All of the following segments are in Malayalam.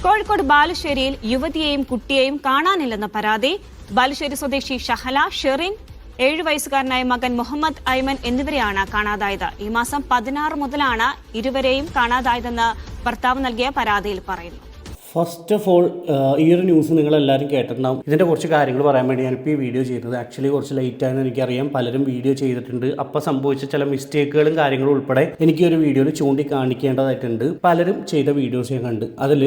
കോഴിക്കോട് ബാലുശ്ശേരിയിൽ യുവതിയെയും കുട്ടിയെയും കാണാനില്ലെന്ന പരാതി. ബാലുശ്ശേരി സ്വദേശി ഷഹല, ഷെറിൻ, 7 വയസ്സുകാരനായ മകൻ മുഹമ്മദ് ഐമൻ എന്നിവരെയാണ് കാണാതായത്. ഈ മാസം 16 മുതലാണ് ഇരുവരെയും കാണാതായതെന്ന് ഭർത്താവ് നൽകിയ പരാതിയിൽ പറയുന്നു. ഫസ്റ്റ് ഓഫ് ഓൾ ഈ ഒരു ന്യൂസ് നിങ്ങളെല്ലാവരും കേട്ടിട്ടുണ്ടാവും. ഇതിൻ്റെ കുറച്ച് കാര്യങ്ങൾ പറയാൻ വേണ്ടി ഞാനിപ്പോൾ ഈ വീഡിയോ ചെയ്തത്. ആക്ച്വലി കുറച്ച് ലേറ്റായെന്ന് എനിക്കറിയാം. പലരും വീഡിയോ ചെയ്തിട്ടുണ്ട്. അപ്പോൾ സംഭവിച്ച ചില മിസ്റ്റേക്കുകളും കാര്യങ്ങളും ഉൾപ്പെടെ എനിക്ക് ഒരു വീഡിയോയിൽ ചൂണ്ടിക്കാണിക്കേണ്ടതായിട്ടുണ്ട്. പലരും ചെയ്ത വീഡിയോസ് ഞാൻ കണ്ട്. അതിൽ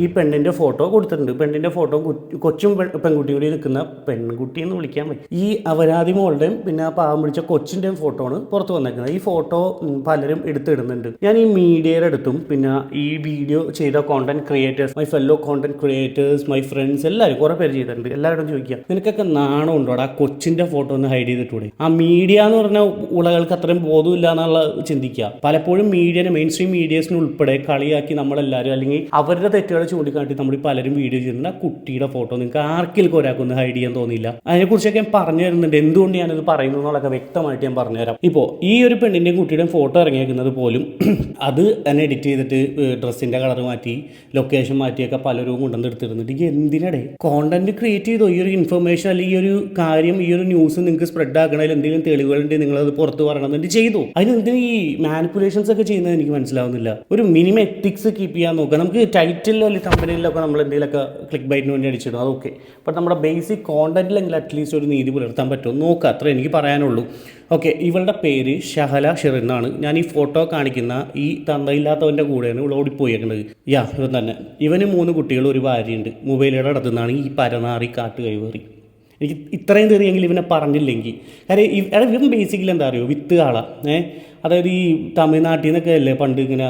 ഈ പെണ്ണിൻ്റെ ഫോട്ടോ കൊടുത്തിട്ടുണ്ട്. പെണ്ണിൻ്റെ ഫോട്ടോ കൊച്ചും പെൺകുട്ടിയും കൂടി നിൽക്കുന്ന പെൺകുട്ടി എന്ന് വിളിക്കാൻ പറ്റും. ഈ അപരാധി മോളുടെയും പിന്നെ ആ പാവം പിടിച്ച കൊച്ചിൻ്റെയും ഫോട്ടോ ആണ് പുറത്ത് വന്നേക്കുന്നത്. ഈ ഫോട്ടോ പലരും എടുത്തിടുന്നുണ്ട്. ഞാൻ ഈ മീഡിയയുടെ അടുത്തും പിന്നെ ഈ വീഡിയോ ചെയ്ത content creators, my fellow content creators, my friends എല്ലാവരും കുറേ പേര് ചെയ്തിട്ടുണ്ട്. എല്ലാവരോടും ചോദിക്കുക, നിനക്കൊക്കെ നാണം ഉണ്ടോടാ കൊച്ചിൻ്റെ ഫോട്ടോ ഒന്ന് ഹൈഡ് ചെയ്തിട്ടൂടെ? ആ മീഡിയ എന്ന് പറഞ്ഞ ഉളകൾക്ക് അത്രയും ബോധമില്ല എന്നുള്ള ചിന്തിക്കുക. പലപ്പോഴും മീഡിയനെ, മെയിൻ സ്ട്രീം മീഡിയസിന് ഉൾപ്പെടെ കളിയാക്കി നമ്മളെല്ലാവരും, അല്ലെങ്കിൽ അവരുടെ തെറ്റുകൾ ചൂണ്ടിക്കാട്ടി നമ്മൾ പലരും വീഡിയോ ചെയ്തിട്ടുണ്ട്. ആ കുട്ടിയുടെ ഫോട്ടോ നിങ്ങൾക്ക് ആർക്കെങ്കിലും ഒരാൾക്കൊന്ന് ഹൈഡ് ചെയ്യാൻ തോന്നിയില്ല. അതിനെക്കുറിച്ചൊക്കെ ഞാൻ പറഞ്ഞു തരുന്നുണ്ട്. എന്തുകൊണ്ട് ഞാനത് പറയുന്നു എന്നുള്ളതൊക്കെ വ്യക്തമായിട്ട് ഞാൻ പറഞ്ഞുതരാം. ഇപ്പോൾ ഈ ഒരു പെണ്ണിൻ്റെയും കുട്ടിയുടെയും ഫോട്ടോ ഇറങ്ങിയേക്കുന്നത് പോലും അത് തന്നെ എഡിറ്റ് ചെയ്തിട്ട് ഡ്രസ്സിൻ്റെ കളർ മാറ്റി, ലൊക്കേഷൻ മാറ്റിയൊക്കെ പലരും കൊണ്ടുവന്ന് എടുത്തിരുന്നിട്ട് ഈ എന്തിനടെ കോണ്ടന്റ് ക്രിയേറ്റ് ചെയ്തോ? ഈ ഒരു ഇൻഫർമേഷൻ അല്ലെങ്കിൽ ഈ ഒരു കാര്യം, ഈ ഒരു ന്യൂസ് നിങ്ങൾക്ക് സ്പ്രെഡ് ആക്കണതിൽ എന്തെങ്കിലും തെളിവുകളുണ്ടെങ്കിൽ നിങ്ങളത് പുറത്ത് പറയണമെന്നുണ്ട് ചെയ്തു. അതിനെന്തിനും ഈ മാനിപ്പുലേഷൻസ് ഒക്കെ ചെയ്യുന്നത് എനിക്ക് മനസ്സിലാവുന്നില്ല. ഒരു മിനിമം എത്തിക്സ് കീപ്പ് ചെയ്യാൻ നോക്കുക. നമുക്ക് ടൈറ്റിലോ അല്ലെങ്കിൽ കമ്പനിയിലൊക്കെ നമ്മൾ എന്തെങ്കിലുമൊക്കെ ക്ലിക്ക് ബൈറ്റിന് വേണ്ടി അടിച്ചിടും, അതൊക്കെ. ബട്ട് നമ്മുടെ ബേസിക് കോണ്ടന്റിലെങ്കിലും അറ്റ്ലീസ്റ്റ് ഒരു നീതി പുലർത്താൻ പറ്റുമോ നോക്കുക. അത്ര എനിക്ക് പറയാനുള്ളൂ. ഓക്കെ, ഇവളുടെ പേര് ഷഹല ഷെറിൻ എന്നാണ്. ഞാൻ ഈ ഫോട്ടോ കാണിക്കുന്ന ഈ തന്തയില്ലാത്തവൻ്റെ കൂടെയാണ് ഇവൾ ഓടിപ്പോയേക്കുന്നത്. ഇവൻ തന്നെ. ഇവന് 3 കുട്ടികൾ, ഒരു ഭാര്യയുണ്ട്. മൊബൈലുടെ അടുത്തുനിന്നാണ് ഈ പരനാറി കാട്ട് കൈവേറി. എനിക്ക് ഇത്രയും തെറിയെങ്കിൽ ഇവനെ പറഞ്ഞില്ലെങ്കിൽ, കാര്യം ഇവൻ ബേസിക്കലി എന്താ അറിയോ, വിത്തുകാള. അതായത് ഈ തമിഴ്നാട്ടിൽ നിന്നൊക്കെ അല്ലേ പണ്ട് ഇങ്ങനെ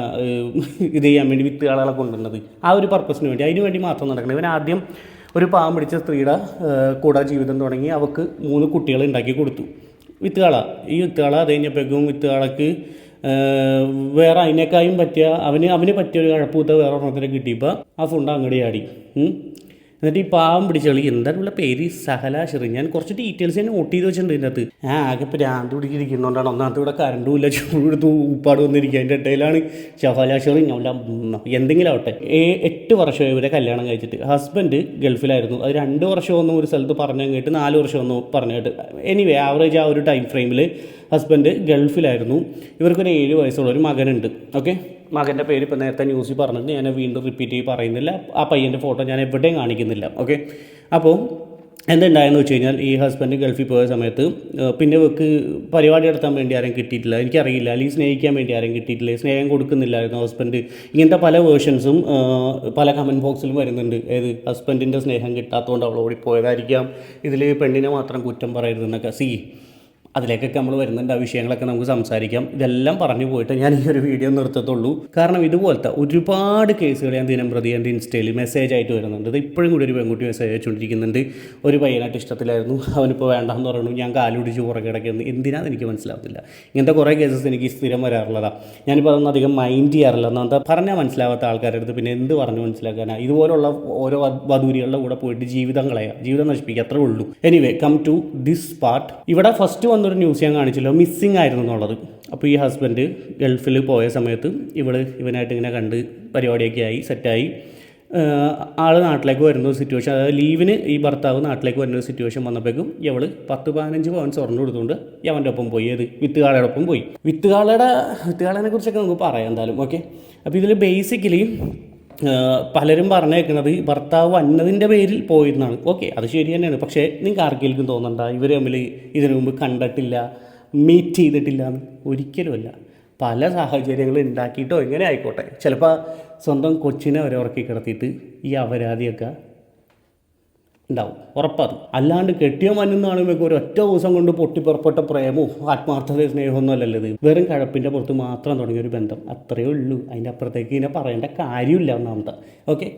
ഇത് ചെയ്യാൻ വേണ്ടി വിത്തുകാളകളെ കൊണ്ടുവന്നത്. ആ ഒരു പർപ്പസിന് വേണ്ടി, അതിന് വേണ്ടി മാത്രം നടക്കണം. ഇവൻ ആദ്യം ഒരു പാവം പിടിച്ച സ്ത്രീയുടെ കൂടെ ജീവിതം തുടങ്ങി അവൾക്ക് 3 കുട്ടികൾ ഉണ്ടാക്കി കൊടുത്തു. വിത്തുകാള. ഈ വിത്തുകാള അത് കഴിഞ്ഞപ്പോഴേക്കും വിത്തുകാളക്ക് വേറെ അതിനേക്കായും പറ്റിയ അവന് പറ്റിയ ഒരു കഴപ്പൂത്ത വേറെ ഒരെണ്ണത്തിനെ കിട്ടിയപ്പോൾ ആ ഫുണ്ട് അങ്ങോട്ട് ചാടി. എന്നിട്ട് ഈ പാവം പിടിച്ചളി എന്താണുള്ള പേര് ഷഹല ഷെറിൻ. ഞാൻ കുറച്ച് ഡീറ്റെയിൽസ് ഞാൻ നോട്ട് ചെയ്ത് വെച്ചിട്ടുണ്ട് ഇതിൻ്റെ അകത്ത്. ആകെ ഇപ്പോൾ രാന്ത് പിടിച്ചിരിക്കുന്നതുകൊണ്ടാണ്. ഒന്നാമത്തെ ഇവിടെ കറണ്ടും ഇല്ല, ചൂടെടുത്ത് ഉപ്പാട് വന്നിരിക്കുക. അതിൻ്റെ ഇടയിലാണ് ഷഹല ഷെറിൻ. എന്തെങ്കിലും ആവട്ടെ. 8 വർഷമായി ഇവരെ കല്യാണം കഴിച്ചിട്ട്. ഹസ്ബൻഡ് ഗൾഫിലായിരുന്നു. അത് 2 വർഷമൊന്നും ഒരു സ്ഥലത്ത് പറഞ്ഞു കേട്ട്, 4 വർഷമൊന്നും പറഞ്ഞു കേട്ട്. എനിവേ ആവറേജ് ആ ഒരു ടൈം ഫ്രെയിമിൽ ഹസ്ബൻഡ് ഗൾഫിലായിരുന്നു. ഇവർക്കൊരു 7 വയസ്സുള്ള ഒരു മകനുണ്ട്. ഓക്കെ, മകൻ്റെ പേര് ഇപ്പോൾ നേരത്തെ ന്യൂസിൽ പറഞ്ഞിട്ട് ഞാൻ വീണ്ടും റിപ്പീറ്റ് ചെയ്ത് പറയുന്നില്ല. ആ പയ്യൻ്റെ ഫോട്ടോ ഞാൻ എവിടെയും കാണിക്കുന്നില്ല. ഓക്കെ, അപ്പോൾ എന്തുണ്ടായെന്ന് വെച്ച് കഴിഞ്ഞാൽ ഈ ഹസ്ബൻഡ് ഗൾഫിൽ പോയ സമയത്ത് പിന്നെ ഇവർക്ക് പരിപാടി നടത്താൻ വേണ്ടി ആരും കിട്ടിയിട്ടില്ല. എനിക്കറിയില്ല, അല്ലെങ്കിൽ സ്നേഹിക്കാൻ വേണ്ടി ആരും കിട്ടിയിട്ടില്ല, സ്നേഹം കൊടുക്കുന്നില്ലായിരുന്നു ഹസ്ബൻഡ്. ഇങ്ങനത്തെ പല വേർഷൻസും പല കമൻറ്റ് ബോക്സിലും വരുന്നുണ്ട്. ഹസ്ബൻഡിൻ്റെ സ്നേഹം കിട്ടാത്തതുകൊണ്ട് അവൾ ഓടിപ്പോയതായിരിക്കാം, ഇതിൽ പെണ്ണിനെ മാത്രം കുറ്റം പറയരുതെന്നൊക്കെ. അതിലേക്കൊക്കെ നമ്മൾ വരുന്നുണ്ട്. ആ വിഷയങ്ങളൊക്കെ നമുക്ക് സംസാരിക്കാം. ഇതെല്ലാം പറഞ്ഞു പോയിട്ട് ഞാൻ ഈ ഒരു വീഡിയോ നിർത്തത്തുള്ളൂ. കാരണം ഇതുപോലത്തെ ഒരുപാട് കേസുകൾ ഞാൻ ദിനം പ്രതി എൻ്റെ ഇൻസ്റ്റയിൽ മെസ്സേജ് ആയിട്ട് വരുന്നുണ്ട്. ഇത് ഇപ്പോഴും കൂടി ഒരു പെൺകുട്ടി മെസ്സേജ് അയച്ചുകൊണ്ടിരിക്കുന്നുണ്ട്. ഒരു പയ്യനായിട്ട് ഇഷ്ടത്തിലായിരുന്നു, അവനിപ്പോൾ വേണ്ടെന്ന് പറഞ്ഞു, ഞാൻ കാലുപിടിച്ച് പുറകെ കിടക്കുന്നു. എന്തിനാണെന്ന് എനിക്ക് മനസ്സിലാവത്തില്ല. ഇങ്ങനത്തെ കുറേ കേസസ് എനിക്ക് സ്ഥിരം വരാറുള്ളതാണ്. ഞാനിപ്പോൾ അതൊന്നും അധികം മൈൻഡ് ചെയ്യാറില്ല. ഒന്നാമത്തെ പറഞ്ഞാൽ മനസ്സിലാവാത്ത ആൾക്കാരുടെ അടുത്ത് പിന്നെ എന്ത് പറഞ്ഞു മനസ്സിലാക്കാനാണ്? ഇതുപോലുള്ള ഓരോ വധൂരികളുടെ കൂടെ പോയിട്ട് ജീവിതം നശിപ്പിക്കുക, അത്രേ ഉള്ളൂ. Anyway, come to this part. ഇവിടെ ഫസ്റ്റ് ഒരു ന്യൂസ് ഞാൻ കാണിച്ചല്ലോ, മിസ്സിങ് ആയിരുന്നു എന്നുള്ളത്. അപ്പോൾ ഈ ഹസ്ബൻഡ് ഗൾഫിൽ പോയ സമയത്ത് ഇവനായിട്ട് ഇങ്ങനെ കണ്ട് പരിപാടിയൊക്കെ ആയി, സെറ്റായി. ആൾ നാട്ടിലേക്ക് വരുന്ന ഒരു സിറ്റുവേഷൻ, അതായത് ലീവിന് ഈ ഭർത്താവ് നാട്ടിലേക്ക് വരുന്ന ഒരു സിറ്റുവേഷൻ വന്നപ്പോഴേക്കും ഇവൾ 10-15 പവൻ സ്വർണ്ണം കൊടുത്തുകൊണ്ട് അവൻ്റെ ഒപ്പം പോയി. വിത്തുകാളയുടെ ഒപ്പം പോയി. വിത്തുകാളനെ കുറിച്ചൊക്കെ നമുക്ക് പറയാം എന്തായാലും. ഓക്കെ, അപ്പോൾ ഇതിൽ ബേസിക്കലി പലരും പറഞ്ഞേക്കുന്നത് ഭർത്താവ് വന്നതിൻ്റെ പേരിൽ പോയിരുന്നാണ്. ഓക്കെ, അത് ശരി തന്നെയാണ്. പക്ഷേ നിങ്ങൾക്ക് ആർക്കെങ്കിലും തോന്നണ്ട ഇവർ തമ്മിൽ ഇതിനു മുമ്പ് കണ്ടിട്ടില്ല, മീറ്റ് ചെയ്തിട്ടില്ല എന്ന്? ഒരിക്കലുമല്ല. പല സാഹചര്യങ്ങൾ ഉണ്ടാക്കിയിട്ടോ എങ്ങനെ ആയിക്കോട്ടെ, ചിലപ്പോൾ സ്വന്തം കൊച്ചിനെ വരെ ഉറക്കി കിടത്തിയിട്ട് ഈ അപരാധിയൊക്കെ ഉണ്ടാവും, ഉറപ്പത്. അല്ലാണ്ട് കെട്ടിയോ മഞ്ഞെന്നാണെങ്കിൽ ഒരു ഒറ്റ ദിവസം കൊണ്ട് പൊട്ടിപ്പുറപ്പെട്ട പ്രേമവും ആത്മാർത്ഥത സ്നേഹമൊന്നും അല്ലല്ലോ ഇത്. വെറും കഴപ്പിൻ്റെ പുറത്ത് മാത്രം തുടങ്ങിയൊരു ബന്ധം, അത്രയേ ഉള്ളൂ. അതിൻ്റെ അപ്പുറത്തേക്ക് ഇതിനെ പറയേണ്ട കാര്യമില്ല ഒന്നാമത്തെ. ഓക്കെ,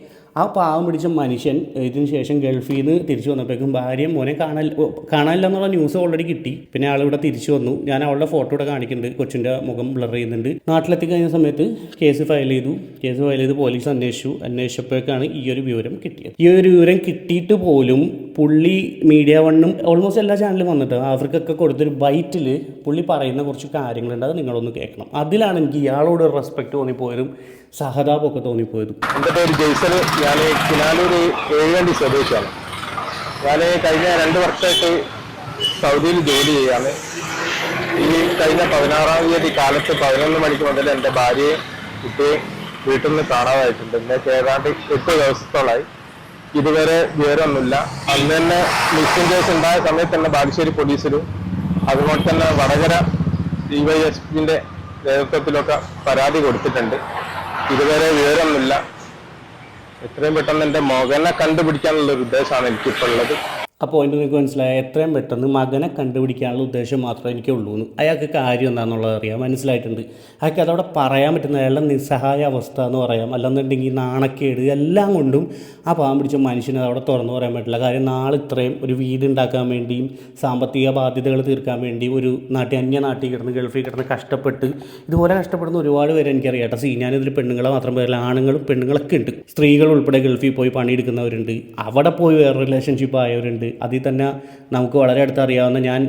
ആ പാവം പിടിച്ച മനുഷ്യൻ ഇതിന് ശേഷം ഗൾഫിൽ നിന്ന് തിരിച്ചു വന്നപ്പോഴേക്കും ഭാര്യയും മോനെ കാണാനില്ല എന്നുള്ള ന്യൂസ് ഓൾറെഡി കിട്ടി. പിന്നെ ആളിവിടെ തിരിച്ചു വന്നു. ഞാൻ അവളുടെ ഫോട്ടോ ഇവിടെ കാണിക്കുന്നുണ്ട്. കൊച്ചിൻ്റെ മുഖം ബ്ലർ ചെയ്യുന്നുണ്ട്. നാട്ടിലെത്തി കഴിഞ്ഞ സമയത്ത് കേസ് ഫയൽ ചെയ്ത് പോലീസ് അന്വേഷിച്ചപ്പോഴേക്കാണ് ഈ ഒരു വിവരം കിട്ടിയത്. ഈ ഒരു വിവരം കിട്ടിയിട്ട് പോലും പുള്ളി മീഡിയ വണ്ണും ഓൾമോസ്റ്റ് എല്ലാ ചാനലും വന്നിട്ട് അവർക്കൊക്കെ കൊടുത്തൊരു ബൈറ്റിൽ പുള്ളി പറയുന്ന കുറച്ച് കാര്യങ്ങളുണ്ട്. അത് നിങ്ങളൊന്ന് കേൾക്കണം. അതിലാണ് എനിക്ക് ഇയാളോട് റെസ്പെക്റ്റ് തോന്നിപ്പോയതും സഹതാപമൊക്കെ തോന്നിപ്പോയതും. എൻ്റെ പേര് ജെയ്സൺ. ഞാൻ കിനാലൂർ ഏഴുകണ്ടി സ്വദേശിയാണ്. ഞാൻ കഴിഞ്ഞ 2 വർഷമായിട്ട് സൗദിയിൽ ജോലി ചെയ്യാണ്. ഈ കഴിഞ്ഞ 16-ാം തീയതി കാലത്ത് 11 മണിക്ക് മുതൽ എൻ്റെ ഭാര്യയെ കുട്ടിയെ വീട്ടിൽ നിന്ന് കാണാതായിട്ടുണ്ട്. ഇന്നേക്ക് ഏതാണ്ട് 8 ദിവസത്തോളമായി. ഇതുവരെ വിവരമൊന്നുമില്ല. അന്ന് തന്നെ മിസ്സിംഗ് കേസ് ഉണ്ടായ സമയത്ത് തന്നെ ബാലുശ്ശേരി പോലീസിലും അതുപോലെ തന്നെ വടകര DYSPന്റെ നേതൃത്വത്തിലൊക്കെ പരാതി കൊടുത്തിട്ടുണ്ട്. ഇതുവരെ വിവരമൊന്നുമില്ല. എത്രയും പെട്ടെന്ന് എൻ്റെ മകനെ കണ്ടുപിടിക്കാനുള്ള ഒരു ഉദ്ദേശമാണ് എനിക്കിപ്പോൾ ഉള്ളത്. ആ പോയിന്റ് നിങ്ങൾക്ക് മനസ്സിലായ എത്രയും പെട്ടെന്ന് മകനെ കണ്ടുപിടിക്കാനുള്ള ഉദ്ദേശം മാത്രമേ എനിക്കുള്ളൂ എന്ന്. അയാൾക്ക് കാര്യം എന്താണെന്നുള്ളത് അറിയാം, മനസ്സിലായിട്ടുണ്ട്. അയാൾക്ക് അതവിടെ പറയാൻ പറ്റുന്ന അയാളുടെ നിസ്സഹായ അവസ്ഥ എന്ന് പറയാം, അല്ലെന്നുണ്ടെങ്കിൽ നാണക്കേട് എല്ലാം കൊണ്ടും ആ പാവം പിടിച്ച മനുഷ്യന് അതവിടെ തുറന്നു പറയാൻ പറ്റില്ല. കാര്യം നാളെ ഇത്രയും ഒരു വീടുണ്ടാക്കാൻ വേണ്ടിയും സാമ്പത്തിക ബാധ്യതകൾ തീർക്കാൻ വേണ്ടിയും ഒരു അന്യനാട്ടിൽ കിടന്ന് ഗൾഫിൽ കിടന്ന് കഷ്ടപ്പെട്ട് ഇതുപോലെ കഷ്ടപ്പെടുന്ന ഒരുപാട് പേര് എനിക്കറിയാം കേട്ടോ. ഞാനിതിൽ പെണ്ണുങ്ങളെ മാത്രം പേരില്ല, ആണുങ്ങളും പെണ്ണുങ്ങളൊക്കെ ഉണ്ട്. സ്ത്രീകൾ ഉൾപ്പെടെ ഗൾഫിൽ പോയി പണിയെടുക്കുന്നവരുണ്ട്, അവിടെ പോയി വേറെ റിലേഷൻഷിപ്പ് ആയവരുണ്ട്. അതിൽ തന്നെ നമുക്ക് വളരെ അടുത്തറിയാവുന്ന, ഞാൻ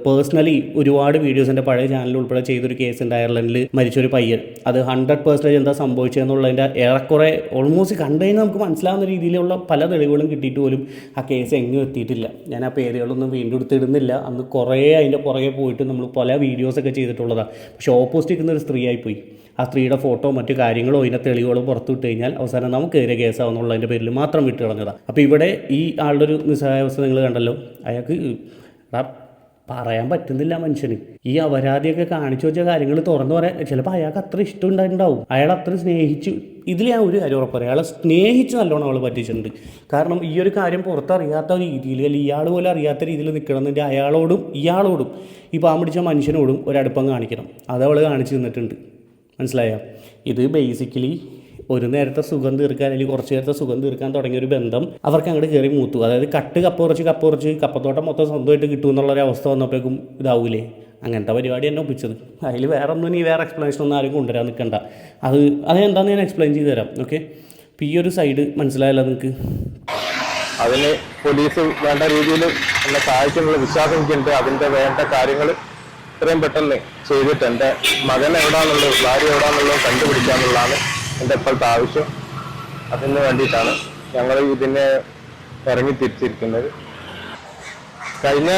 പേഴ്സണലി ഒരുപാട് വീഡിയോസ് എൻ്റെ പഴയ ചാനലിൽ ഉൾപ്പെടെ ചെയ്തൊരു കേസ് ഉണ്ട്. അയർലൻഡിൽ മരിച്ചൊരു പയ്യൻ. അത് 100% എന്താ സംഭവിച്ചതെന്നുള്ളതിൻ്റെ ഏറെക്കുറെ ഓൾമോസ്റ്റ് കണ്ടുകഴിഞ്ഞാൽ നമുക്ക് മനസ്സിലാവുന്ന രീതിയിലുള്ള പല തെളിവുകളും കിട്ടിയിട്ട് പോലും ആ കേസ് എങ്ങും എത്തിയിട്ടില്ല. ഞാൻ ആ പേരുകളൊന്നും വീണ്ടും എടുത്തിടുന്നില്ല. അന്ന് കുറേ അതിൻ്റെ പുറകെ പോയിട്ട് നമ്മൾ പല വീഡിയോസൊക്കെ ചെയ്തിട്ടുള്ളതാണ്. പക്ഷേ ഓപ്പോസിറ്റ് നിൽക്കുന്ന ഒരു സ്ത്രീയായിപ്പോയി. ആ സ്ത്രീയുടെ ഫോട്ടോ മറ്റു കാര്യങ്ങളോ അതിൻ്റെ തെളിവുകളോ പുറത്തു വിട്ട് കഴിഞ്ഞാൽ അവസാനം നമുക്കെതിരെ കേസാവുന്നുള്ളതിൻ്റെ പേരിൽ മാത്രം വിട്ട് കളഞ്ഞതാണ്. അപ്പോൾ ഇവിടെ ഈ ആളുടെ ഒരു നിസ്സഹായാവസ്ഥ നിങ്ങൾ കണ്ടല്ലോ. അയാൾക്ക് പറയാൻ പറ്റുന്നില്ല മനുഷ്യന്. ഈ അപരാധിയൊക്കെ കാണിച്ചു വെച്ച കാര്യങ്ങൾ തുറന്നു പറയാൻ ചിലപ്പോൾ അയാൾക്ക് അത്ര ഇഷ്ടം ഉണ്ടായിട്ടുണ്ടാവും. അയാൾ അത്ര സ്നേഹിച്ചു. ഇതിൽ ഞാൻ ഒരു കാര്യം ഉറപ്പ് പറയാം, അയാളെ സ്നേഹിച്ച് നല്ലോണം അവൾ പറ്റിച്ചിട്ടുണ്ട്. കാരണം ഈ ഒരു കാര്യം പുറത്തറിയാത്ത രീതിയിൽ, അല്ലെങ്കിൽ ഇയാൾ പോലും അറിയാത്ത രീതിയിൽ നിൽക്കണമെന്നുണ്ടെങ്കിൽ അയാളോടും ഇയാളോടും ഈ പാവം പിടിച്ച മനുഷ്യനോടും ഒരടുപ്പം കാണിക്കണം. അത് അവൾ കാണിച്ചു തന്നിട്ടുണ്ട്. മനസ്സിലായോ? ഇത് ബേസിക്കലി ഒരു നേരത്തെ സുഖം തീർക്കാൻ, അല്ലെങ്കിൽ കുറച്ച് നേരത്തെ സുഖം തീർക്കാൻ തുടങ്ങിയൊരു ബന്ധം അവർക്ക് അങ്ങോട്ട് കയറി മൂത്തു. അതായത് കപ്പുറച്ച് കപ്പത്തോട്ടം മൊത്തം സ്വന്തമായിട്ട് കിട്ടുമെന്നുള്ളൊരവസ്ഥ വന്നപ്പോഴേക്കും ഇതാവൂലേ? അങ്ങനത്തെ പരിപാടി തന്നെ ഒപ്പിച്ചത്. അതിൽ വേറെ ഒന്നും വേറെ എക്സ്പ്ലനേഷൻ ഒന്നും ആരും കൊണ്ടുവരാൻ നിൽക്കണ്ട. അതെന്താണെന്ന് ഞാൻ എക്സ്പ്ലെയിൻ ചെയ്ത് തരാം. ഓക്കെ, അപ്പോൾ ഈ ഒരു സൈഡ് മനസ്സിലായല്ലോ നിങ്ങൾക്ക്? അതിന് പോലീസ് വേണ്ട രീതിയിൽ എന്നെ സഹായിക്കുന്നുള്ള വിശ്വാസം എനിക്കുണ്ട്. അതിൻ്റെ വേണ്ട കാര്യങ്ങൾ എത്രയും പെട്ടെന്ന് ചെയ്തിട്ട് എൻ്റെ മകൻ എവിടെയാണെന്നുള്ളത്, ഭാര്യ എവിടെയാണെന്നുള്ളത് കണ്ടുപിടിക്കാന്നുള്ളതാണ് എൻ്റെ ഇപ്പോഴത്തെ ആവശ്യം. അതിന് വേണ്ടിയിട്ടാണ് ഞങ്ങൾ ഇതിനെ ഇറങ്ങി തിരിച്ചിരിക്കുന്നത്. കഴിഞ്ഞ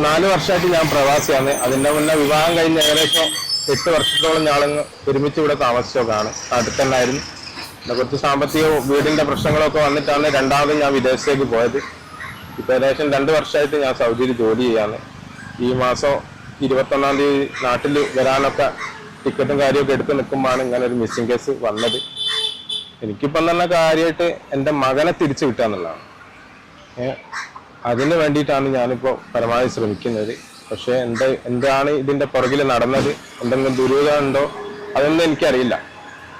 4 വർഷമായിട്ട് ഞാൻ പ്രവാസിയാണ്. അതിൻ്റെ മുന്നേ വിവാഹം കഴിഞ്ഞ് ഏകദേശം 8 വർഷത്തോളം ഞാളങ്ങ് ഒരുമിച്ച് ഇവിടെ താമസിച്ചതാണ്. നാട്ടിൽ തന്നെ ആയിരുന്നു. പിന്നെ കുറച്ച് സാമ്പത്തിക വീടിൻ്റെ പ്രശ്നങ്ങളൊക്കെ വന്നിട്ടാണ് രണ്ടാമത് ഞാൻ വിദേശത്തേക്ക് പോയത്. ഇപ്പോൾ ഏകദേശം 2 വർഷമായിട്ട് ഞാൻ സൗദിയിൽ ജോലി ചെയ്യാണ്. ഈ മാസം 21-ാം തീയതി നാട്ടിൽ വരാനൊക്കെ ടിക്കറ്റും കാര്യമൊക്കെ എടുത്ത് നിൽക്കുമ്പോഴാണ് ഇങ്ങനെ ഒരു മിസ്സിംഗ് കേസ് വന്നത്. എനിക്കിപ്പം തന്നെ കാര്യമായിട്ട് എൻ്റെ മകനെ തിരിച്ചു കിട്ടുക എന്നുള്ളതാണ്. അതിന് വേണ്ടിയിട്ടാണ് ഞാനിപ്പോൾ പരമാവധി ശ്രമിക്കുന്നത്. പക്ഷേ എന്താണ് ഇതിൻ്റെ പുറകിൽ നടന്നത്, എന്തെങ്കിലും ദുരൂഹത ഉണ്ടോ അതൊന്നും എനിക്കറിയില്ല.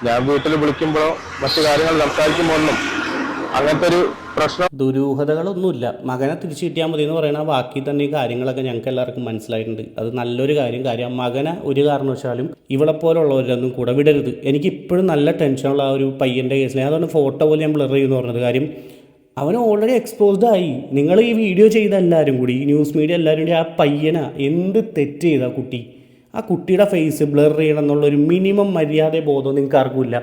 ഞാൻ വീട്ടിൽ വിളിക്കുമ്പോഴോ മറ്റു കാര്യങ്ങൾ സംസാരിക്കുമ്പോൾ ഒന്നും അങ്ങനത്തെ ഒരു പ്രശ്നം, ദുരൂഹതകളൊന്നുമില്ല. മകനെ തിരിച്ചു കിട്ടിയാൽ മതി എന്ന് പറയുന്ന ബാക്കി തന്നെ ഈ കാര്യങ്ങളൊക്കെ ഞങ്ങൾക്ക് എല്ലാവർക്കും മനസ്സിലായിട്ടുണ്ട്. അത് നല്ലൊരു കാര്യം. മകനെ ഒരു കാരണവശാലും ഇവളെപ്പോലുള്ളവരൊന്നും കൂടെ വിടരുത്. എനിക്കിപ്പോഴും നല്ല ടെൻഷനുള്ള ആ ഒരു പയ്യൻ്റെ കേസിൽ അതുകൊണ്ട് ഫോട്ടോ പോലെ ഞാൻ ബ്ലർ ചെയ്യുമെന്ന് പറഞ്ഞത് കാര്യം, അവൻ ഓൾറെഡി എക്സ്പോസ്ഡ് ആയി. നിങ്ങൾ ഈ വീഡിയോ ചെയ്ത എല്ലാവരും കൂടി, ഈ ന്യൂസ് മീഡിയ എല്ലാവരും കൂടി ആ പയ്യനാ എന്ത് തെറ്റ് ചെയ്ത ആ കുട്ടിയുടെ ഫേസ് ബ്ലർ ചെയ്യണം എന്നുള്ളൊരു മിനിമം മര്യാദ ബോധം നിങ്ങൾക്ക് ആർക്കുമില്ല.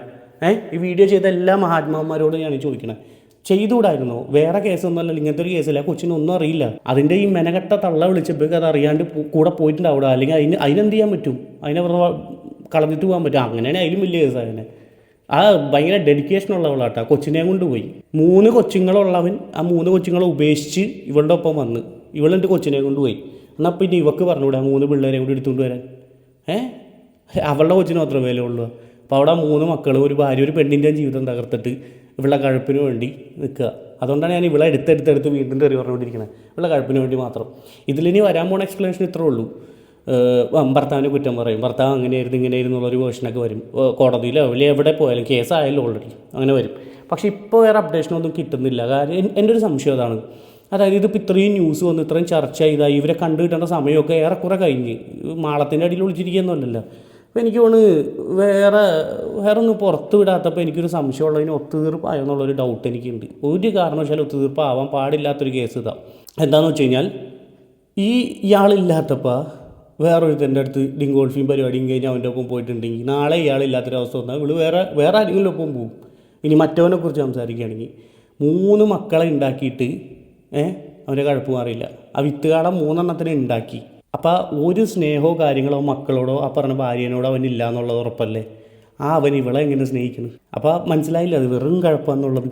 ഈ വീഡിയോ ചെയ്ത എല്ലാ മഹാത്മാന്മാരോടും ഞാൻ ചോദിക്കണേ, ചെയ്തുകൂടായിരുന്നോ? വേറെ കേസൊന്നുമല്ല, ഇങ്ങനത്തെ ഒരു കേസല്ല. കൊച്ചിനൊന്നും അറിയില്ല. അതിൻ്റെ ഈ മെനകെട്ട തള്ള വിളിച്ചപ്പോഴേക്ക് അത് അറിയാണ്ട് കൂടെ പോയിട്ടുണ്ടാവില്ല. അല്ലെങ്കിൽ അതിനെന്ത് ചെയ്യാൻ പറ്റും? അതിനെ വെറുതെ കളഞ്ഞിട്ട് പോകാൻ പറ്റും. അങ്ങനെയാണ് അതിലും വലിയ കേസ്. അതിനെ ഭയങ്കര ഡെഡിക്കേഷൻ ഉള്ളവളാട്ടാ. കൊച്ചിനെയും കൊണ്ടുപോയി. 3 കൊച്ചുങ്ങളുള്ളവൻ ആ 3 കൊച്ചുങ്ങളെ ഉപേക്ഷിച്ച് ഇവളുടെ ഒപ്പം വന്ന് ഇവളെൻ്റെ കൊച്ചിനെ കൊണ്ടുപോയി. എന്നാൽ പിന്നെ ഇവക്ക് പറഞ്ഞുകൂടാ 3 പിള്ളേരെയും കൂടി എടുത്തുകൊണ്ട് വരാൻ? അവളുടെ കൊച്ചിന് മാത്രമേ വില ഉള്ളൂ. അപ്പോൾ അവിടെ 3 മക്കളും ഒരു ഭാര്യ ഒരു പെണ്ണിൻ്റെയും ജീവിതം തകർത്തിട്ട് ഇവളുടെ കഴുപ്പിന് വേണ്ടി നിൽക്കുക. അതുകൊണ്ടാണ് ഞാൻ ഇവളെ എടുത്തെടുത്ത് വീണ്ടും തെറി പറഞ്ഞുകൊണ്ടിരിക്കുന്നത്. ഇവളുടെ കഴുപ്പിന് വേണ്ടി മാത്രം. ഇതിലിനി വരാൻ പോണ എക്സ്പ്ലനേഷൻ ഇത്രേ ഉള്ളൂ. ഭർത്താവിന് കുറ്റം പറയും, ഭർത്താവ് അങ്ങനെയായിരുന്നു ഇങ്ങനെയായിരുന്നു എന്നുള്ളൊരു വേർഷനൊക്കെ വരും. കോടതിയിലോ അല്ലെങ്കിൽ എവിടെ പോയാലും കേസായാലും ഓൾറെഡി അങ്ങനെ വരും. പക്ഷേ ഇപ്പോൾ വേറെ അപ്ഡേഷനൊന്നും കിട്ടുന്നില്ല. കാര്യം എൻ്റെ ഒരു സംശയം അതാണ്. അതായത് ഇതിപ്പോൾ ഇത്രയും ന്യൂസ് വന്ന് ഇത്രയും ചർച്ച ചെയ്താൽ ഇവരെ കണ്ടു കിട്ടേണ്ട സമയമൊക്കെ ഏറെക്കുറെ കഴിഞ്ഞ് മാളത്തിൻ്റെ അടിയിൽ ഒളിച്ചിരിക്കുന്നല്ലോ. അപ്പോൾ എനിക്ക് തോന്നുന്നു വേറെ ഒന്നും പുറത്ത് വിടാത്തപ്പോൾ എനിക്കൊരു സംശയമുള്ളതിന് ഒത്തുതീർപ്പായോ എന്നുള്ളൊരു ഡൗട്ട് എനിക്കുണ്ട്. ഒരു കാരണവശാലും ഒത്തുതീർപ്പാവാൻ പാടില്ലാത്തൊരു കേസ് ഇതാണ്. എന്താണെന്ന് വെച്ച് കഴിഞ്ഞാൽ ഇയാളില്ലാത്തപ്പോൾ വേറൊരുത്തൻ്റെ അടുത്ത് ഡിങ്കോൾഫിയും പരിപാടിയും കഴിഞ്ഞ് അവൻ്റെ ഒപ്പം പോയിട്ടുണ്ടെങ്കിൽ നാളെ ഇയാളില്ലാത്തൊരവസ്ഥ വന്നാൽ ഇവള് വേറെ ആരെങ്കിലും ഒപ്പം പോകും. ഇനി മറ്റവനെ കുറിച്ച് സംസാരിക്കുകയാണെങ്കിൽ 3 മക്കളെ ഉണ്ടാക്കിയിട്ട് അവൻ്റെ കഴപ്പ് മാറിയില്ല. ആ വിത്തുകാടം 3 എണ്ണത്തിനെ ഉണ്ടാക്കി. അപ്പോൾ ഒരു സ്നേഹമോ കാര്യങ്ങളോ മക്കളോടോ ആ പറഞ്ഞ ഭാര്യനോടോ അവനില്ല എന്നുള്ളത് ഉറപ്പല്ലേ? അവൻ ഇവളെ എങ്ങനെ സ്നേഹിക്കണം? അപ്പോൾ മനസ്സിലായില്ല അത് വെറും കഴപ്പാന്നുള്ളത്.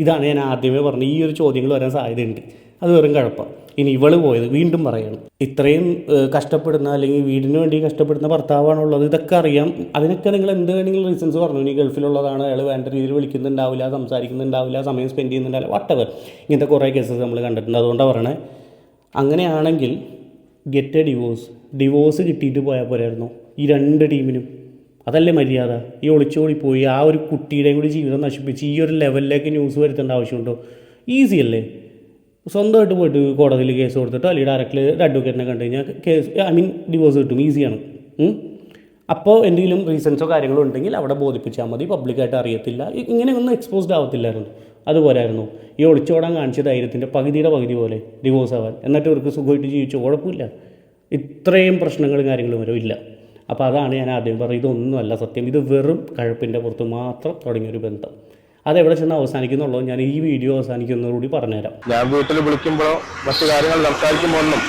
ഇതാണ് ഞാൻ ആദ്യമേ പറഞ്ഞത്. ഈ ഒരു ചോദ്യങ്ങൾ വരാൻ സാധ്യതയുണ്ട്. അത് വെറും കഴപ്പാണ്. ഇനി ഇവള് പോയത് വീണ്ടും പറയണം. ഇത്രയും കഷ്ടപ്പെടുന്ന അല്ലെങ്കിൽ വീടിന് വേണ്ടി കഷ്ടപ്പെടുന്ന ഭർത്താവാണുള്ളത്, ഇതൊക്കെ അറിയാം. അതിനൊക്കെ നിങ്ങൾ എന്ത് വേണമെങ്കിലും റീസൺസ് പറഞ്ഞു. ഇനി ഗൾഫിലുള്ളതാണ്, അയാൾ വേണ്ട രീതിയിൽ വിളിക്കുന്നുണ്ടാവില്ല, സംസാരിക്കുന്നുണ്ടാവില്ല, സമയം സ്പെൻഡ് ചെയ്യുന്നുണ്ടാവില്ല, വട്ടവർ. ഇങ്ങനത്തെ കുറേ കേസസ് നമ്മൾ കണ്ടിട്ടുണ്ട്. അതുകൊണ്ടാണ് പറയണേ. അങ്ങനെയാണെങ്കിൽ ഗെറ്റ് എ ഡിവോഴ്സ് കിട്ടിയിട്ട് പോയാൽ പോരായിരുന്നു ഈ 2 ടീമിനും. അതല്ലേ മര്യാദ? ഈ ഒളിച്ചോടിപ്പോയി ആ ഒരു കുട്ടിയുടെയും കൂടി ജീവിതം നശിപ്പിച്ച് ഈ ഒരു ലെവലിലേക്ക് ന്യൂസ് വരുത്തേണ്ട ആവശ്യമുണ്ടോ? ഈസി അല്ലേ? സ്വന്തമായിട്ട് പോയിട്ട് കോടതിയിൽ കേസ് കൊടുത്തിട്ടോ അല്ലെങ്കിൽ ഡയറക്റ്റിൽ ഒരു അഡ്വക്കേറ്റിനെ കണ്ടു കഴിഞ്ഞാൽ ഡിവോഴ്സ് കിട്ടും. ഈസിയാണ്. അപ്പോൾ എന്തെങ്കിലും റീസൺസോ കാര്യങ്ങളോ ഉണ്ടെങ്കിൽ അവിടെ ബോധിപ്പിച്ചാൽ മതി. പബ്ലിക്കായിട്ട് അറിയത്തില്ല. ഇങ്ങനെയൊന്നും എക്സ്പോസ്ഡ് ആവത്തില്ലായിരുന്നു. അതുപോലായിരുന്നു ഈ ഒളിച്ചോടാൻ കാണിച്ച ധൈര്യത്തിൻ്റെ പകുതിയുടെ പകുതി പോലെ ഡിവോഴ്സ് ആവാൻ. എന്നിട്ട് ഇവർക്ക് സുഖമായിട്ട് ജീവിച്ചു, കുഴപ്പമില്ല. ഇത്രയും പ്രശ്നങ്ങളും കാര്യങ്ങളും വരും ഇല്ല. അപ്പോൾ അതാണ് ഞാൻ ആദ്യം പറഞ്ഞത്. ഇതൊന്നുമല്ല സത്യം. ഇത് വെറും കഴപ്പിൻ്റെ പുറത്ത് മാത്രം തുടങ്ങിയൊരു ബന്ധം. അതെവിടെ ചെന്ന് അവസാനിക്കുന്നുള്ളത് ഞാൻ ഈ വീഡിയോ അവസാനിക്കുന്നതോടുകൂടി പറഞ്ഞുതരാം. ഞാൻ വീട്ടിൽ വിളിക്കുമ്പോഴോ മറ്റു കാര്യങ്ങൾ സംസാരിക്കുമ്പോൾ ഒന്നും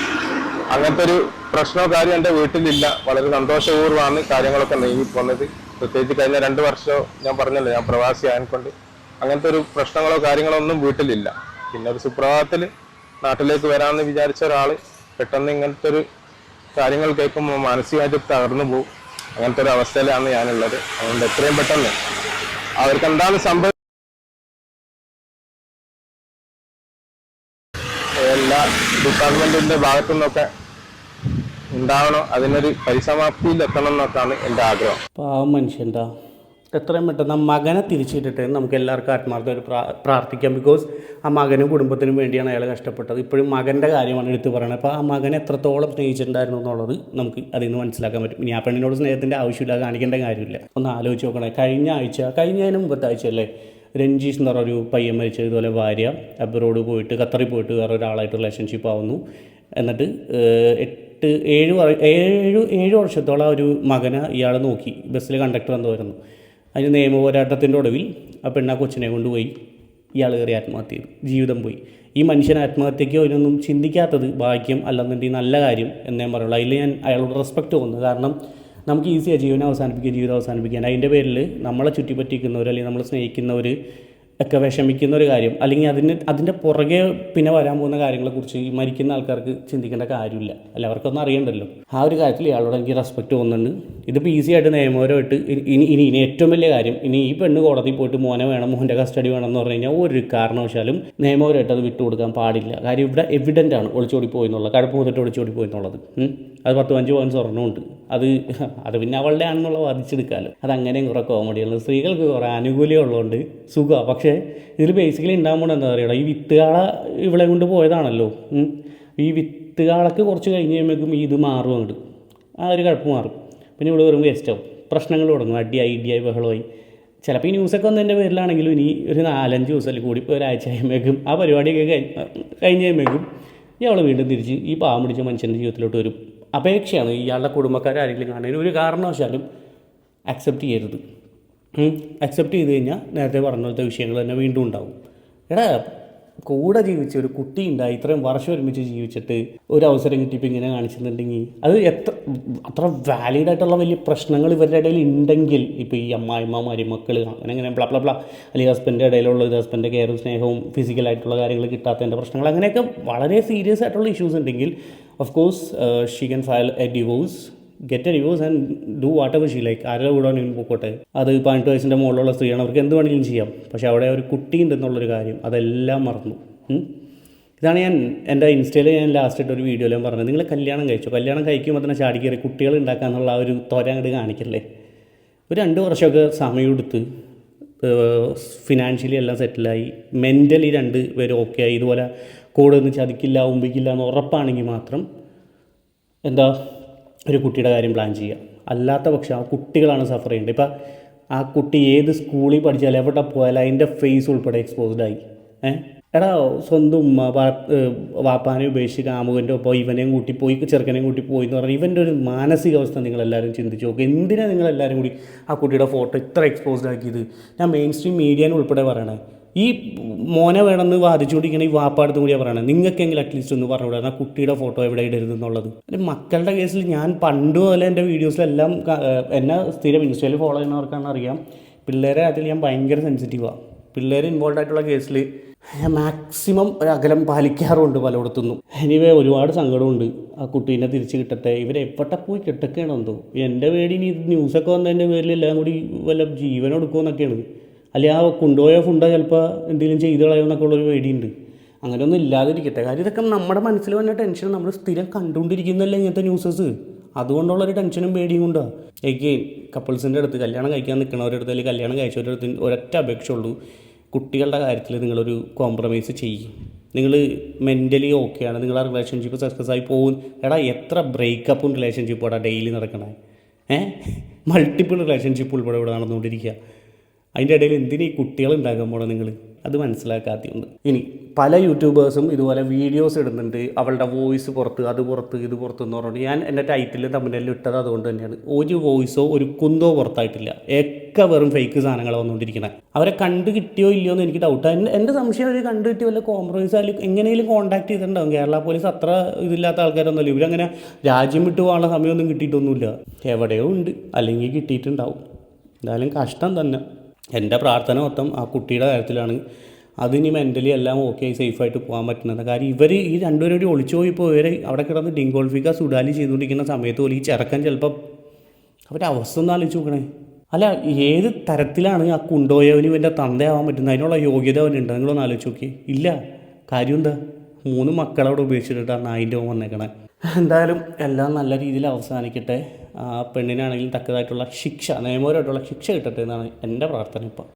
അങ്ങനത്തെ ഒരു പ്രശ്നമോ കാര്യം എൻ്റെ വീട്ടിലില്ല. വളരെ സന്തോഷപൂർവ്വമാണ് കാര്യങ്ങളൊക്കെ നീങ്ങി പോകുന്നത്. പ്രത്യേകിച്ച് കഴിഞ്ഞ 2 വർഷമോ ഞാൻ പറഞ്ഞല്ലോ, ഞാൻ പ്രവാസി ആയതുകൊണ്ട് അങ്ങനത്തെ ഒരു പ്രശ്നങ്ങളോ കാര്യങ്ങളോ ഒന്നും വീട്ടിലില്ല. പിന്നെ ഒരു സുപ്രഭാതത്തിൽ നാട്ടിലേക്ക് വരാമെന്ന് വിചാരിച്ച ഒരാൾ പെട്ടെന്ന് ഇങ്ങനത്തെ ഒരു കാര്യങ്ങൾ കേൾക്കുമ്പോൾ മാനസികമായിട്ട് തകർന്നു പോകും. അങ്ങനത്തെ ഒരു അവസ്ഥയിലാണ് ഞാനുള്ളത്. അതുകൊണ്ട് എത്രയും പെട്ടെന്ന് അവർക്ക് എന്താണ് സംഭവം എല്ലാ ഡിപ്പാർട്ട്മെന്റിന്റെ ഭാഗത്തു നിന്നൊക്കെ ഉണ്ടാവണം. അതിനൊരു പരിസമാപ്തിയിൽ എത്തണം എന്നൊക്കെയാണ് എൻ്റെ ആഗ്രഹം. പാവം മനുഷ്യൻ്റെ എത്രയും പെട്ടെന്ന് ആ മകനെ തിരിച്ചിട്ടിട്ട് നമുക്ക് എല്ലാവർക്കും ആത്മാർത്ഥമായിട്ട് പ്രാർത്ഥിക്കാം. ബിക്കോസ് ആ മകനും കുടുംബത്തിനും വേണ്ടിയാണ് അയാൾ കഷ്ടപ്പെട്ടത്. ഇപ്പോഴും മകൻ്റെ കാര്യമാണ് എടുത്ത് പറയുന്നത്. അപ്പോൾ ആ മകനെ എത്രത്തോളം സ്നേഹിച്ചിട്ടുണ്ടായിരുന്നു എന്നുള്ളത് നമുക്ക് അതിൽ നിന്ന് മനസ്സിലാക്കാൻ പറ്റും. ഇനി ആ പെണ്ണിനോട് സ്നേഹത്തിൻ്റെ ആവശ്യമില്ല, കാണിക്കേണ്ട കാര്യമില്ല. ഒന്ന് ആലോചിച്ച് നോക്കണേ. കഴിഞ്ഞതിന് മുമ്പത്തെ ആഴ്ച അല്ലേ രഞ്ജീഷ് എന്ന് പറഞ്ഞൊരു പയ്യൻ മരിച്ചത്. ഇതുപോലെ ഭാര്യ അബ്രോഡ് പോയിട്ട് ഖത്തറിൽ പോയിട്ട് വേറെ ഒരാളായിട്ട് റിലേഷൻഷിപ്പ് ആവുന്നു. എന്നിട്ട് 7 വർഷത്തോളം ഒരു മകനെ ഇയാൾ നോക്കി. ബസ്സിൽ കണ്ടക്ടർ എന്തോ വരുന്നു. അതിന് നിയമ പോരാട്ടത്തിൻ്റെ ഒടുവിൽ ആ പെണ്ണ കൊച്ചിനെ കൊണ്ടുപോയി ഇയാൾ കയറി ആത്മഹത്യ ചെയ്തു. ജീവിതം പോയി. ഈ മനുഷ്യൻ ആത്മഹത്യയ്ക്ക് അതിനൊന്നും ചിന്തിക്കാത്തത് ഭാഗ്യം, അല്ലെന്നുണ്ടെങ്കിൽ നല്ല കാര്യം എന്നേ പറയുള്ളൂ. അതിൽ ഞാൻ അയാളോട് റെസ്പെക്റ്റ് തോന്നുന്നു. കാരണം നമുക്ക് ഈസിയാണ് ജീവനെ അവസാനിപ്പിക്കുക, ജീവിതം അവസാനിപ്പിക്കാൻ. അതിൻ്റെ പേരിൽ നമ്മളെ ചുറ്റിപ്പറ്റിക്കുന്നവർ അല്ലെങ്കിൽ നമ്മൾ സ്നേഹിക്കുന്നവർ ഒക്കെ വിഷമിക്കുന്ന ഒരു കാര്യം, അല്ലെങ്കിൽ അതിൻ്റെ പുറകെ പിന്നെ വരാൻ പോകുന്ന കാര്യങ്ങളെക്കുറിച്ച് ഈ മരിക്കുന്ന ആൾക്കാർക്ക് ചിന്തിക്കേണ്ട കാര്യമില്ല. അല്ല, അവർക്കൊന്നും അറിയണ്ടല്ലോ. ആ ഒരു കാര്യത്തിൽ ഇയാളോട് എനിക്ക് റെസ്പെക്റ്റ് തോന്നുന്നുണ്ട്. ഇതിപ്പോൾ ഈസി ആയിട്ട് നിയമപരമായിട്ട് ഇനി ഏറ്റവും വലിയ കാര്യം, ഇനി ഈ പെണ്ണ് കോടതിയിൽ പോയിട്ട് മോനെ വേണം, മോൻ്റെ കസ്റ്റഡി വേണം എന്ന് പറഞ്ഞു കഴിഞ്ഞാൽ ഒരു കാരണവശാലും നിയമപരമായിട്ട് അത് വിട്ടുകൊടുക്കാൻ പാടില്ല. കാര്യം ഇവിടെ എവിഡൻ്റ് ആണ് ഒളിച്ചോടി പോയി എന്നുള്ളത്. കഴപ്പ് മുതലിട്ട് ഒളിച്ചോടി പോയി എന്നുള്ളത്. അത് 10-5 പവൻ സ്വർണ്ണമുണ്ട്. അത് പിന്നെ അവളുടെ ആണെന്നുള്ള വാദിച്ചെടുക്കാമല്ലോ. അതങ്ങനെയും കുറേ കോമഡിയാണ്. സ്ത്രീകൾക്ക് കുറേ ആനുകൂല്യം ഉള്ളതുകൊണ്ട് സുഖമാണ്. പക്ഷേ ഇതിൽ ബേസിക്കലി ഉണ്ടാകുമ്പോൾ എന്താ പറയുക, ഈ വിത്തുകാള ഇവളെ കൊണ്ട് പോയതാണല്ലോ. ഈ വിത്തുകാളക്ക് കുറച്ച് കഴിഞ്ഞ് കഴിയുമ്പോഴേക്കും ഇത് മാറും. അങ്ങോട്ട് ആ ഒരു കുഴപ്പം മാറും. പിന്നെ ഇവിടെ വെറും വേസ്റ്റാവും. പ്രശ്നങ്ങൾ തുടങ്ങും. അടിയായി ബഹളമായി. ചിലപ്പോൾ ഈ ന്യൂസൊക്കെ വന്നതിൻ്റെ പേരിലാണെങ്കിലും ഇനി ഒരു 4-5 ദിവസം അല്ലെങ്കിൽ കൂടി ഇപ്പോൾ ഒരാഴ്ച കഴിയുമ്പോഴേക്കും ആ പരിപാടിയൊക്കെ കഴിഞ്ഞ് കഴിയുമ്പോഴേക്കും ഇയാൾ വീണ്ടും തിരിച്ച് ഈ പാവം പിടിച്ച മനുഷ്യൻ്റെ ജീവിതത്തിലോട്ട് വരും. അപേക്ഷയാണ് ഇയാളുടെ കുടുംബക്കാരെങ്കിലും കാണുന്നതിന് ഒരു കാരണവശാലും അക്സെപ്റ്റ് ചെയ്യരുത്. അക്സെപ്റ്റ് ചെയ്ത് കഴിഞ്ഞാൽ നേരത്തെ പറഞ്ഞ പോലത്തെ വിഷയങ്ങൾ തന്നെ വീണ്ടും ഉണ്ടാവും. കൂടെ ജീവിച്ച ഒരു കുട്ടി ഉണ്ടായി, ഇത്രയും വർഷം ഒരുമിച്ച് ജീവിച്ചിട്ട് ഒരു അവസരം കിട്ടിയപ്പോൾ ഇങ്ങനെ കാണിച്ചിട്ടുണ്ടെങ്കിൽ അത് അത്ര വാലിഡ് ആയിട്ടുള്ള വലിയ പ്രശ്നങ്ങൾ ഇവരുടെ ഇടയിൽ ഉണ്ടെങ്കിൽ, ഇപ്പോൾ ഈ അമ്മായിമ്മ മരുമക്കൾ അങ്ങനെ ബ്ലാ ബ്ലാ ബ്ലാ, അല്ലെങ്കിൽ ഹസ്ബൻഡിൻ്റെ ഇടയിലുള്ളത് ഹസ്ബൻഡിൻ്റെ കെയറും സ്നേഹവും ഫിസിക്കലായിട്ടുള്ള കാര്യങ്ങൾ കിട്ടാത്തതിൻ്റെ പ്രശ്നങ്ങൾ, അങ്ങനെയൊക്കെ വളരെ സീരിയസ് ആയിട്ടുള്ള ഇഷ്യൂസ് ഉണ്ടെങ്കിൽ of course she can file A divorce, get A divorce and do what ever she like. ആരുടെ കൂടെ വേണമെങ്കിലും പോയിക്കോട്ടെ. അത് 18 വയസ്സിൻ്റെ മുകളിലുള്ള സ്ത്രീയാണ്, അവർക്ക് എന്ത് വേണമെങ്കിലും ചെയ്യാം. പക്ഷേ അവിടെ ഒരു കുട്ടി ഉണ്ടെന്നുള്ളൊരു കാര്യം അതെല്ലാം മറന്നു. ഇതാണ് ഞാൻ എൻ്റെ ഇൻസ്റ്റയിൽ ഞാൻ ലാസ്റ്റായിട്ട് ഒരു വീഡിയോയിലും പറഞ്ഞത്. നിങ്ങൾ കല്യാണം കഴിച്ചു, കല്യാണം കഴിക്കുമ്പോൾ തന്നെ ചാടി കയറി കുട്ടികൾ ഉണ്ടാക്കാന്നുള്ള ആ ഒരു ത്വര അങ്ങോട്ട് കാണിക്കല്ലേ. ഒരു 2 വർഷമൊക്കെ സമയമെടുത്ത് ഫിനാൻഷ്യലി എല്ലാം സെറ്റിലായി, മെൻ്റലി 2 പേരും ഓക്കെ ആയി, ഇതുപോലെ കൂടെ ഒന്ന് ചതിക്കില്ല ഉമ്പിക്കില്ല എന്ന് ഉറപ്പാണെങ്കിൽ മാത്രം എന്താ ഒരു കുട്ടിയുടെ കാര്യം പ്ലാൻ ചെയ്യുക. അല്ലാത്ത പക്ഷം ആ കുട്ടികളാണ് സഫർ ചെയ്യേണ്ടത്. ഇപ്പം ആ കുട്ടി ഏത് സ്കൂളിൽ പഠിച്ചാലും എവിടെ പോയാലും അതിൻ്റെ ഫേസ് ഉൾപ്പെടെ എക്സ്പോസ്ഡായി. എടാ സ്വന്തം ഉമ്മ വാപ്പാനെ ഉപേക്ഷിച്ച് കാമുകൻ്റെ ഒപ്പം ഇവനെയും കൂട്ടി പോയി ചെറുക്കനെയും കൂട്ടി പോയി എന്ന് പറഞ്ഞാൽ ഇവൻ്റെ ഒരു മാനസികാവസ്ഥ നിങ്ങളെല്ലാവരും ചിന്തിച്ച് നോക്കുക. എന്തിനാണ് നിങ്ങളെല്ലാവരും കൂടി ആ കുട്ടിയുടെ ഫോട്ടോ ഇത്ര എക്സ്പോസ്ഡ് ആക്കിയത്? ഞാൻ മെയിൻ സ്ട്രീം മീഡിയനെ ഉൾപ്പെടെ പറയണേ, ഈ മോനെ വേണമെന്ന് വാദിച്ചുകൊണ്ടിരിക്കണ ഈ വാപ്പാടുത്തും കൂടിയാണ് പറയണത്. നിങ്ങൾക്കെങ്കിലും അറ്റ്ലീസ്റ്റ് ഒന്ന് പറഞ്ഞുകൂടാ ആ കുട്ടിയുടെ ഫോട്ടോ എവിടെ ഇടരുതെന്നുള്ളത്. മക്കളുടെ കേസിൽ ഞാൻ പണ്ട് പോലെ എൻ്റെ വീഡിയോസിലെല്ലാം എന്നെ സ്ഥിരം ഇൻസ്റ്റയിൽ ഫോളോ ചെയ്യുന്നവർക്കാണ് അറിയാം, പിള്ളേരെ അതിൽ ഞാൻ ഭയങ്കര സെൻസിറ്റീവാണ്. പിള്ളേർ ഇൻവോൾവ് ആയിട്ടുള്ള കേസിൽ ഞാൻ മാക്സിമം ഒരു അകലം പാലിക്കാറുണ്ട് പലയിടത്തുനിന്നും. എനിവേ ഒരുപാട് സങ്കടമുണ്ട്. ആ കുട്ടീനെ തിരിച്ച് കിട്ടട്ടെ. ഇവരെവിടെ പോയി കിട്ടക്കേണെന്തോ. എൻ്റെ പേടി ഇനി ന്യൂസൊക്കെ വന്നതിൻ്റെ പേരിൽ എല്ലാം കൂടി വല്ല ജീവനം എടുക്കുമെന്നൊക്കെയാണ്. അല്ലെങ്കിൽ ആ കൊണ്ടുപോയ ഫുഡ് ചിലപ്പോൾ എന്തെങ്കിലും ചെയ്ത് കളയുമെന്നൊക്കെ ഉള്ളൊരു പേടിയുണ്ട്. അങ്ങനെയൊന്നും ഇല്ലാതിരിക്കട്ടെ. കാര്യം ഇതൊക്കെ നമ്മുടെ മനസ്സിൽ വന്ന ടെൻഷൻ നമ്മൾ സ്ഥിരം കണ്ടുകൊണ്ടിരിക്കുന്നതല്ലേ ഇങ്ങനത്തെ ന്യൂസസ്. അതുകൊണ്ടുള്ളൊരു ടെൻഷനും പേടിയും കൊണ്ടാണ്. എനിക്ക് കപ്പിൾസിൻ്റെ അടുത്ത് കല്യാണം കഴിക്കാൻ നിൽക്കണവരുടെ അടുത്ത് അല്ലെങ്കിൽ കല്യാണം കഴിച്ചവരുടെ അടുത്ത് ഒരൊറ്റ അപേക്ഷ ഉള്ളൂ, കുട്ടികളുടെ കാര്യത്തിൽ നിങ്ങളൊരു കോംപ്രമൈസ് ചെയ്യും. നിങ്ങൾ മെൻ്റലി ഓക്കെയാണ്, നിങ്ങൾ ആ റിലേഷൻഷിപ്പ് സക്സസ് ആയി പോകും. എടാ എത്ര ബ്രേക്കപ്പും റിലേഷൻഷിപ്പും എടാ ഡെയിലി നടക്കണേ. മൾട്ടിപ്പിൾ റിലേഷൻഷിപ്പ് ഉൾപ്പെടെ ഇവിടെ നടന്നുകൊണ്ടിരിക്കുക. അതിൻ്റെ ഇടയിൽ എന്തിനാ ഈ കുട്ടികൾ ഉണ്ടാക്കാൻ പോകണം നിങ്ങൾ? അത് മനസ്സിലാക്കാത്തതുണ്ട്. ഇനി പല യൂട്യൂബേഴ്സും ഇതുപോലെ വീഡിയോസ് ഇടുന്നുണ്ട്, അവളുടെ വോയിസ് പുറത്ത്, അത് പുറത്ത്, ഇത് പുറത്ത് എന്ന് പറഞ്ഞുകൊണ്ട്. ഞാൻ എൻ്റെ ടൈറ്റിൽ തമ്മിലെല്ലാം ഇട്ടത് അതുകൊണ്ട് തന്നെയാണ്. ഒരു വോയിസോ ഒരു കുന്തോ പുറത്തായിട്ടില്ല. ഒക്കെ വെറും ഫേക്ക് സാധനങ്ങൾ വന്നുകൊണ്ടിരിക്കണേ. അവരെ കണ്ടു കിട്ടിയോ ഇല്ലയോ എന്ന് എനിക്ക് ഡൗട്ടാണ്. എൻ്റെ സംശയം അവർ കണ്ടു കിട്ടിയോ വല്ല കോംപ്രമൈസ് അല്ലെങ്കിൽ എങ്ങനെയും കോൺടാക്ട് ചെയ്തിട്ടുണ്ടാവും. കേരള പോലീസ് അത്ര ഇതില്ലാത്ത ആൾക്കാരൊന്നുമല്ല. ഇവരങ്ങനെ രാജ്യം വിട്ടു പോകാനുള്ള സമയമൊന്നും കിട്ടിയിട്ടൊന്നുമില്ല. എവിടെയോ ഉണ്ട്, അല്ലെങ്കിൽ കിട്ടിയിട്ടുണ്ടാവും. എന്തായാലും കഷ്ടം തന്നെ. എൻ്റെ പ്രാർത്ഥന മൊത്തം ആ കുട്ടിയുടെ കാര്യത്തിലാണ്. അതിനി മെൻ്റലി എല്ലാം ഓക്കെ സേഫായിട്ട് പോകാൻ പറ്റുന്നത്. കാര്യം ഇവർ ഈ രണ്ടുപേരും കൂടി ഒളിച്ചു പോയിപ്പോൾ ഇവർ അവിടെ കിടന്ന് ഡിങ്കോൾഫിക്ക സുഡാലി ചെയ്തുകൊണ്ടിരിക്കുന്ന സമയത്ത് പോലും ഈ ചെറുക്കൻ ചിലപ്പോൾ അവരുടെ അവസ്ഥ ഒന്ന് ആലോചിച്ച് നോക്കണേ. അല്ല ഏത് തരത്തിലാണ് ആ കൊണ്ടുപോയവന് ഇവൻ്റെ തന്തയാവാൻ പറ്റുന്നത്? അതിനുള്ള യോഗ്യത അവനുണ്ട്. നിങ്ങളൊന്ന് ആലോചിച്ച് നോക്കി. ഇല്ല. കാര്യം എന്താ? 3 മക്കളവിടെ ഉപേക്ഷിച്ചിട്ടാണ് നായിൻ്റെ ഓൻ വന്നേക്കണേ. എന്തായാലും എല്ലാം നല്ല രീതിയിൽ അവസാനിക്കട്ടെ. ആ പെണ്ണിനാണെങ്കിലും തക്കതായിട്ടുള്ള ശിക്ഷ, നിയമപരമായിട്ടുള്ള ശിക്ഷ കിട്ടട്ടെ എന്നാണ് എൻ്റെ പ്രാർത്ഥന ഇപ്പം.